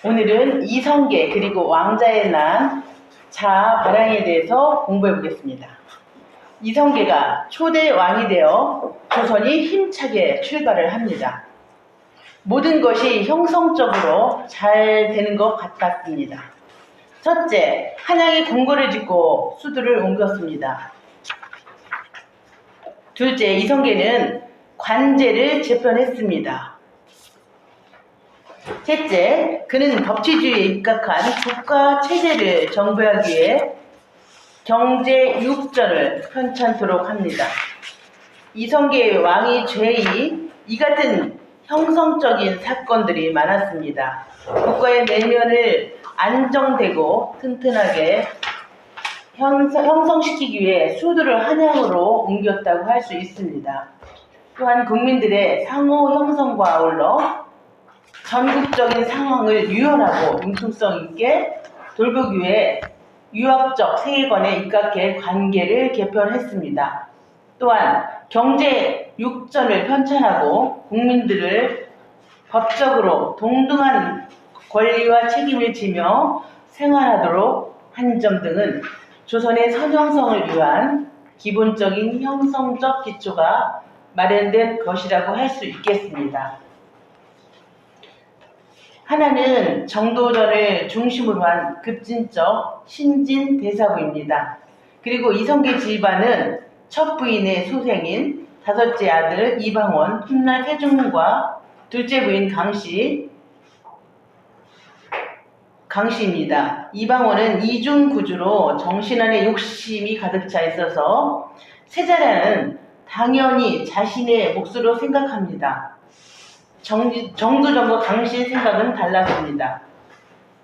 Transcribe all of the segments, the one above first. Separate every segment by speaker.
Speaker 1: 오늘은 이성계 그리고 왕자의 난 자아 발양에 대해서 공부해 보겠습니다. 이성계가 초대 왕이 되어 조선이 힘차게 출발을 합니다. 모든 것이 형성적으로 잘 되는 것 같았습니다. 첫째, 한양에 궁궐을 짓고 수도를 옮겼습니다. 둘째, 이성계는 관제를 재편했습니다. 셋째, 그는 법치주의에 입각한 국가 체제를 정비하기 위해 경제 육전을 편찬토록 합니다. 이성계 왕이 죄이 이 같은 형성적인 사건들이 많았습니다. 국가의 내면을 안정되고 튼튼하게 형성시키기 위해 수도를 한양으로 옮겼다고 할 수 있습니다. 또한 국민들의 상호 형성과 아울러 전국적인 상황을 유연하고 융통성 있게 돌보기 위해 유학적 세계관에 입각해 관계를 개편했습니다. 또한 경제 육전을 편찬하고 국민들을 법적으로 동등한 권리와 책임을 지며 생활하도록 한 점 등은 조선의 선형성을 위한 기본적인 형성적 기초가 마련된 것이라고 할 수 있겠습니다. 하나는 정도전을 중심으로 한 급진적 신진 대사부입니다. 그리고 이성계 집안은 첫 부인의 소생인 다섯째 아들 이방원, 훗날 태중과 둘째 부인 강씨입니다. 이방원은 이중구주로 정신 안에 욕심이 가득 차 있어서 세자라는 당연히 자신의 몫으로 생각합니다. 정두전과 강씨의 생각은 달랐습니다.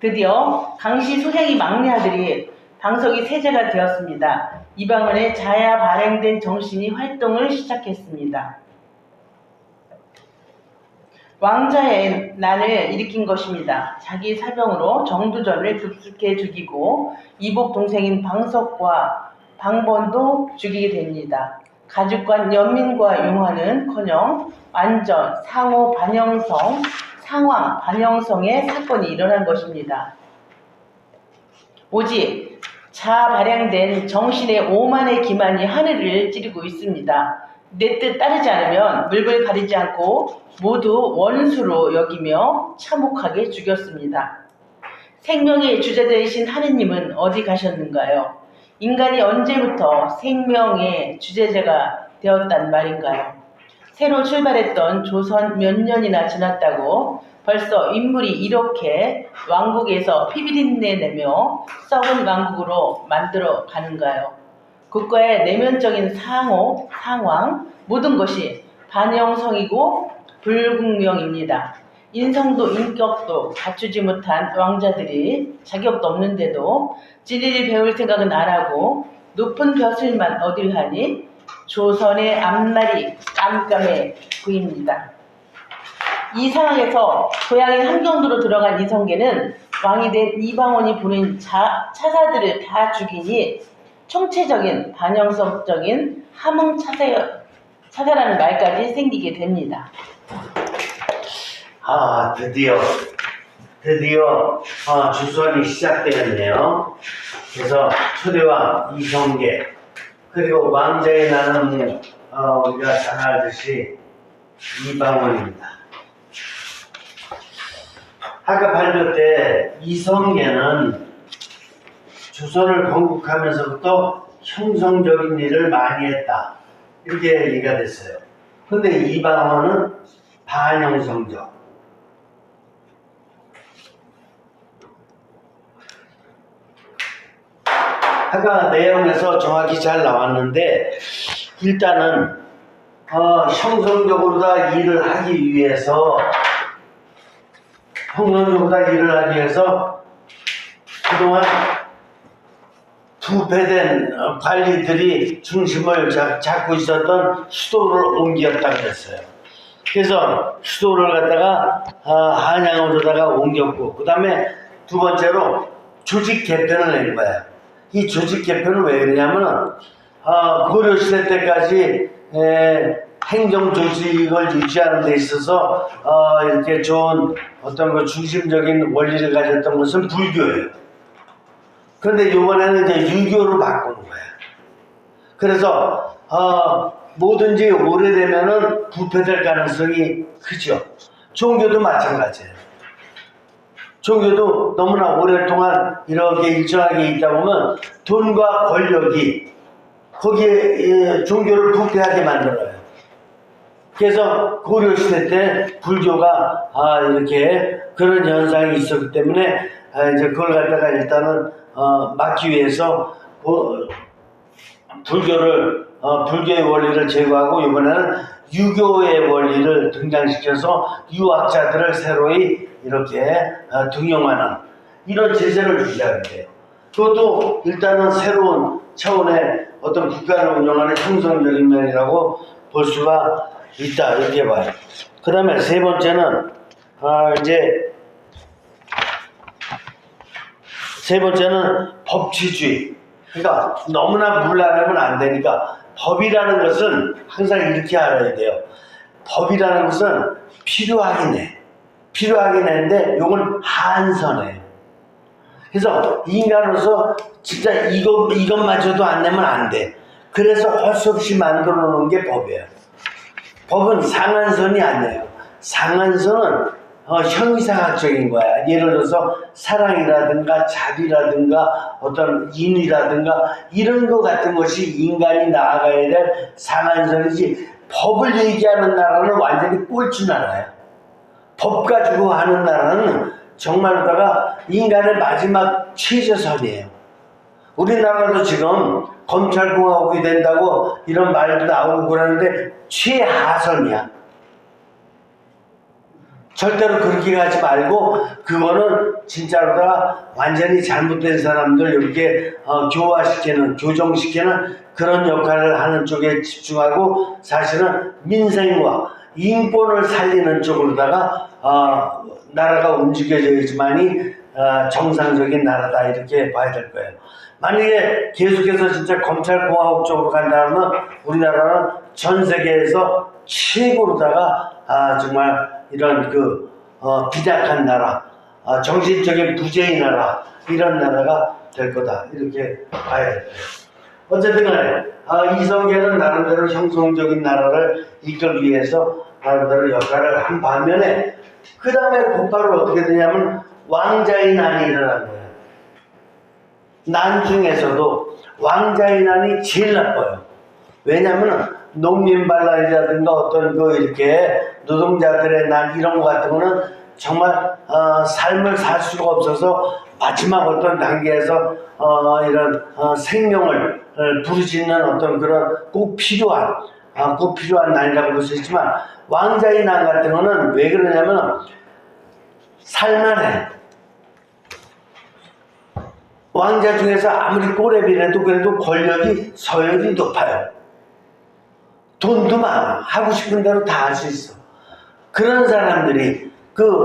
Speaker 1: 드디어 강씨 소생이 막내 아들이 방석이 세자가 되었습니다. 이방원의 자야 발행된 정신이 활동을 시작했습니다. 왕자의 난을 일으킨 것입니다. 자기 사병으로 정두전을 급속히 죽이고 이복 동생인 방석과 방번도 죽이게 됩니다. 가죽관 연민과 용화는커녕 완전 상호 반영성, 상황 반영성의 사건이 일어난 것입니다. 오직 자아 발양된 정신의 오만의 기만이 하늘을 찌르고 있습니다. 내 뜻 따르지 않으면 물불 가리지 않고 모두 원수로 여기며 참혹하게 죽였습니다. 생명의 주자되신 하느님은 어디 가셨는가요? 인간이 언제부터 생명의 주제자가 되었단 말인가요? 새로 출발했던 조선 몇 년이나 지났다고 벌써 인물이 이렇게 왕국에서 피비린내 내며 썩은 왕국으로 만들어 가는가요? 국가의 내면적인 상호, 상황, 모든 것이 반영성이고 불분명입니다. 인성도 인격도 갖추지 못한 왕자들이 자격도 없는데도 진리를 배울 생각은 안 하고 높은 벼슬만 얻으려니 조선의 앞날이 깜깜해 보입니다. 이 상황에서 고향인 함경도로 들어간 이성계는 왕이 된 이방원이 보낸 차사들을 다 죽이니 총체적인 반영성적인 함흥차사라는 말까지 생기게 됩니다.
Speaker 2: 드디어 주선이 시작되었네요. 그래서 초대왕 이성계 그리고 왕자의 난은 우리가 잘 알듯이 이방원입니다. 아까 발표 때 이성계는 조선을 건국하면서부터 형성적인 일을 많이 했다 이렇게 얘기가 됐어요. 근데 이방원은 반형성적. 아까 내용에서 정확히 잘 나왔는데 일단은 형성적으로 다 일을 하기 위해서 그동안 부패된 관리들이 중심을 잡고 있었던 수도를 옮겼다고 했어요. 그래서 수도를 갖다가 한양으로다가 옮겼고, 그 다음에 두 번째로 조직 개편을 낸 거예요. 이 조직 개편은 왜 그러냐면 고려시대 때까지 행정 조직을 유지하는 데 있어서 이렇게 좋은 어떤 그 중심적인 원리를 가졌던 것은 불교예요. 그런데 이번에는 이제 유교로 바꾸는 거예요. 그래서 뭐든지 오래되면은 부패될 가능성이 크죠. 종교도 마찬가지예요. 종교도 너무나 오랫동안 이렇게 일정하게 있다 보면 돈과 권력이 거기에 종교를 부패하게 만들어요. 그래서 고려시대 때 불교가 이렇게 그런 현상이 있었기 때문에 이제 그걸 갖다가 일단은 막기 위해서 불교의 원리를 제거하고 이번에는 유교의 원리를 등장시켜서 유학자들을 새로이 이렇게 등용하는 이런 제재를 유지하는데요. 그것도 일단은 새로운 차원의 어떤 국가를 운영하는 형성적인 면이라고 볼 수가 있다 이렇게 봐요. 그 다음에 세 번째는 법치주의. 그러니까 너무나 물러나면 안 되니까 법이라는 것은 항상 이렇게 알아야 돼요. 법이라는 것은 필요하긴 해. 필요하긴 했는데 이건 한선해요. 그래서 인간으로서 진짜 이것마저도 안 내면 안 돼. 그래서 할 수 없이 만들어 놓은 게 법이에요. 법은 상한선이 아니에요. 상한선은 형이상학적인 거야. 예를 들어서 사랑이라든가 자비라든가 어떤 인이라든가 이런 것 같은 것이 인간이 나아가야 될 상한선이지, 법을 얘기하는 나라는 완전히 꼴찌 나라야. 법 가지고 하는 나라는 정말로다가 인간의 마지막 최저선이에요. 우리나라도 지금 검찰공화국이 된다고 이런 말도 나오고 그러는데 최하선이야. 절대로 그렇게 가지 말고 그거는 진짜로다가 완전히 잘못된 사람들 이렇게 교화시키는, 교정시키는 그런 역할을 하는 쪽에 집중하고 사실은 민생과 인권을 살리는 쪽으로다가 나라가 움직여져야지만이 정상적인 나라다 이렇게 봐야 될 거예요. 만약에 계속해서 진짜 검찰공화국 쪽으로 간다면 우리나라는 전 세계에서 최고로다가 정말 이런 비약한 나라, 정신적인 부재의 나라, 이런 나라가 될 거다 이렇게 봐야 돼요. 어쨌든 간에 이성계는 나름대로 형성적인 나라를 이끌기 위해서 나름대로 역할을 한 반면에 그 다음에 곧바로 어떻게 되냐면 왕자의 난이 일어난 거예요. 난 중에서도 왕자의 난이 제일 나빠요. 왜냐하면 농민반란이라든가 어떤 이렇게 노동자들의 난 이런 거 같은 거는 정말 삶을 살 수가 없어서 마지막 어떤 단계에서 이런 생명을 부르짖는 어떤 그런 꼭 필요한 난이라고 볼 수 있지만, 왕자의 난 같은 거는 왜 그러냐면 살만해. 왕자 중에서 아무리 꼬레비라도 그래도 권력이 서열이 높아요. 돈도 많아. 하고 싶은 대로 다 할 수 있어. 그런 사람들이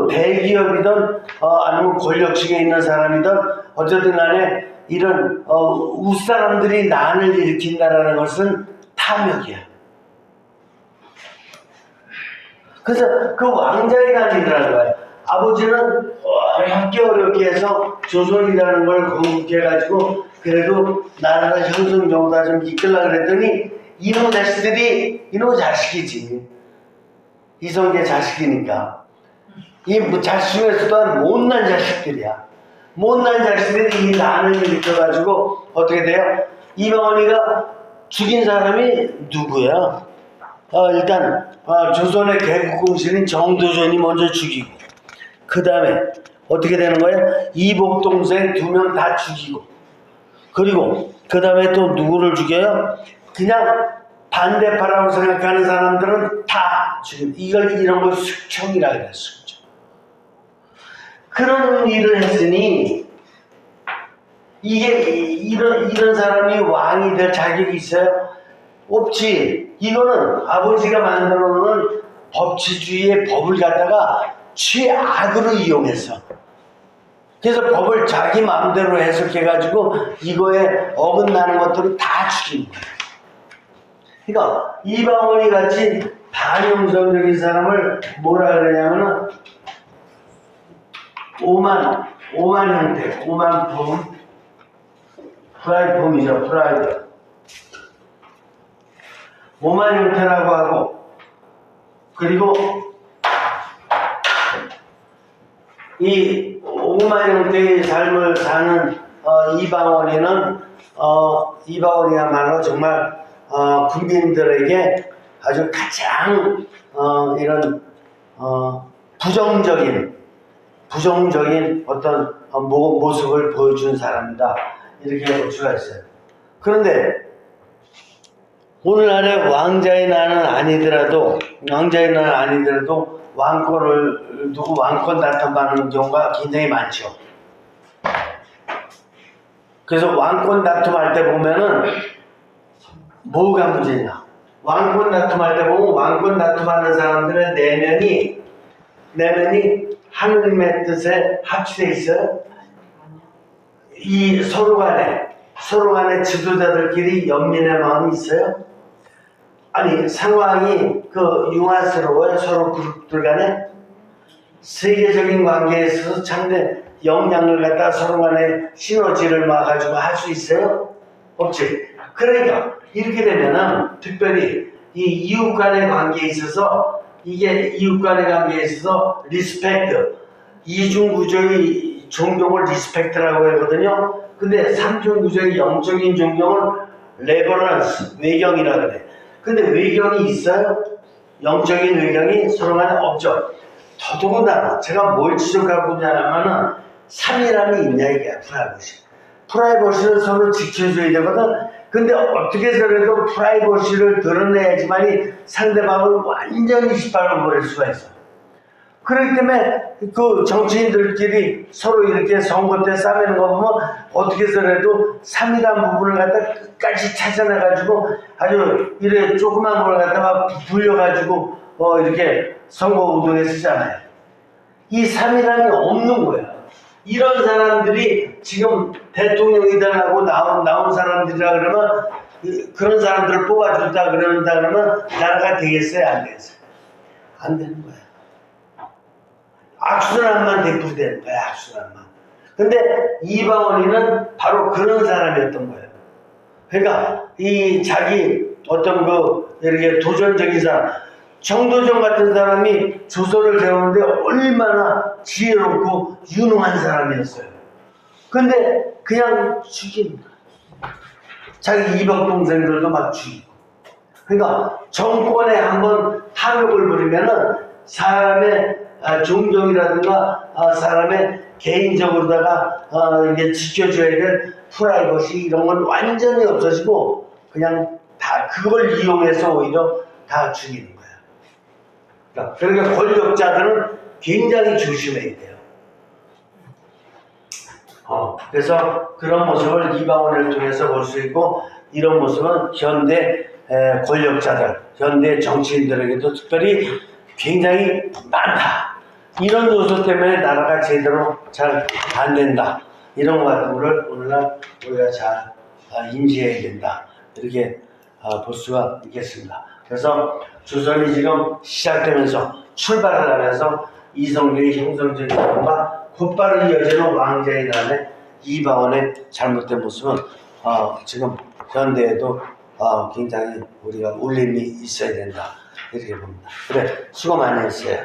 Speaker 2: 대기업이든 아니면 권력층에 있는 사람이든 어쨌든 간에 이런 윗사람들이 난을 일으킨다라는 것은 탐욕이야. 그래서 그 왕자의 난이라는 거야. 아버지는 어렵게 해서 조선이라는 걸 건국해가지고 그래도 나라를 형성정도다 좀 이끌려고 그랬더니 이놈 자식이지. 이성계 자식이니까. 이 자식 중에서도 못난 자식들이야. 못난 자식들이 이 난을 일으켜가지고 어떻게 돼요? 이병헌이가 죽인 사람이 누구야? 일단 조선의 개국공신인 정도전이 먼저 죽이고, 그 다음에 어떻게 되는 거예요? 이복 동생 2명 다 죽이고, 그리고 그 다음에 또 누구를 죽여요? 그냥 반대파라고 생각하는 사람들은 다 죽이고, 이런 걸 숙청이라 그래요. 숙청. 그런 일을 했으니 이게 이런 사람이 왕이 될 자격이 있어요? 없지. 이거는 아버지가 만들어 놓은 법치주의의 법을 갖다가 최악으로 이용해서, 그래서 법을 자기 마음대로 해석해가지고 이거에 어긋나는 것들을 다 죽인 거예요. 그러니까 이방원이 같이 반영성적인 사람을 뭐라 그러냐면은 오만 형태, 오만 품, 프라이드 폼이죠, 프라이드. 오만 형태라고 하고, 그리고 이 오만 형태의 삶을 사는 이방원이야말로 정말 국민들에게 아주 가장 이런 부정적인 어떤 모습을 보여준 사람이다, 이렇게 볼 수가 있어요. 그런데 오늘날의 왕자의 날은 아니더라도 왕권을 두고 왕권 다툼하는 경우가 굉장히 많죠. 그래서 왕권 다툼할 때 보면은 뭐가 문제냐? 왕권 다툼할 때 보면 왕권 다툼하는 사람들의 내면이 하느님의 뜻에 합치되어 있어요. 이 서로 간에 지도자들끼리 연민의 마음이 있어요. 아니, 상황이 융화스러워요. 서로 그룹들 간에 세계적인 관계에 있어서 참된 영향을 갖다 서로 간에 시너지를 가지고 할 수 있어요? 없지. 그러니까 이렇게 되면은 특별히 이 이웃 간의 관계에 있어서, 이게 이웃 간의 관계에 있어서 리스펙트, 이중구조의 존경을 리스펙트라고 하거든요. 근데 삼중구조의 영적인 존경을 레버런스, 외경이라 그래. 근데 외경이 있어요? 영적인 외경이 서로 간에 없죠. 더더군다나 제가 뭘 지적하고 있냐면은 삼위람이 있냐, 이게 프라이버시를 서로 지켜줘야 되거든. 근데 어떻게 해서라도 프라이버시를 드러내야지만이 상대방을 완전히 짓밟아 버릴 수가 있어. 그렇기 때문에 그 정치인들끼리 서로 이렇게 선거 때 싸매는 거 보면 어떻게 해서라도 삼위란 부분을 갖다 끝까지 찾아내가지고 아주 이래 조그만 걸 갖다 막 불려가지고 이렇게 선거 운동에 쓰잖아요. 이 삼위란이 없는 거야. 이런 사람들이 지금 대통령이다라고 나온 사람들이라 그러면, 그런 사람들을 뽑아준다 그러면 나라가 되겠어요, 안 되겠어요? 안 되는 거야. 악순환만 되풀이되는 거야, 악순환만. 근데 이방원이는 바로 그런 사람이었던 거예요. 그러니까 이 자기 어떤 이렇게 도전적인 사람, 정도전 같은 사람이 조선을 세우는데 얼마나 지혜롭고 유능한 사람이었어요. 근데 그냥 죽인 거야. 자기 이방 동생들도 막 죽이고. 그러니까 정권에 한번 타격을 부리면은 사람의 종종이라든가 사람의 개인적으로다가 이게 지켜줘야 될 프라이버시 이런 건 완전히 없어지고 그냥 다 그걸 이용해서 오히려 다 죽이는 거야. 그러니까 권력자들은 굉장히 조심해야 돼요. 그래서 그런 모습을 이방원을 통해서 볼 수 있고, 이런 모습은 현대 권력자들, 현대 정치인들에게도 특별히 굉장히 많다. 이런 요소 때문에 나라가 제대로 잘 안 된다. 이런 것 같은 거를 오늘날 우리가 잘 인지해야 된다. 이렇게 볼 수가 있겠습니다. 그래서 조선이 지금 시작되면서 출발을 하면서 이성계의 형성적인 것과 곧바로 이어지는 왕자의 날에 이방원의 잘못된 모습은 지금 현대에도 굉장히 우리가 울림이 있어야 된다. 이렇게 봅니다. 그래, 수고 많이 했어요.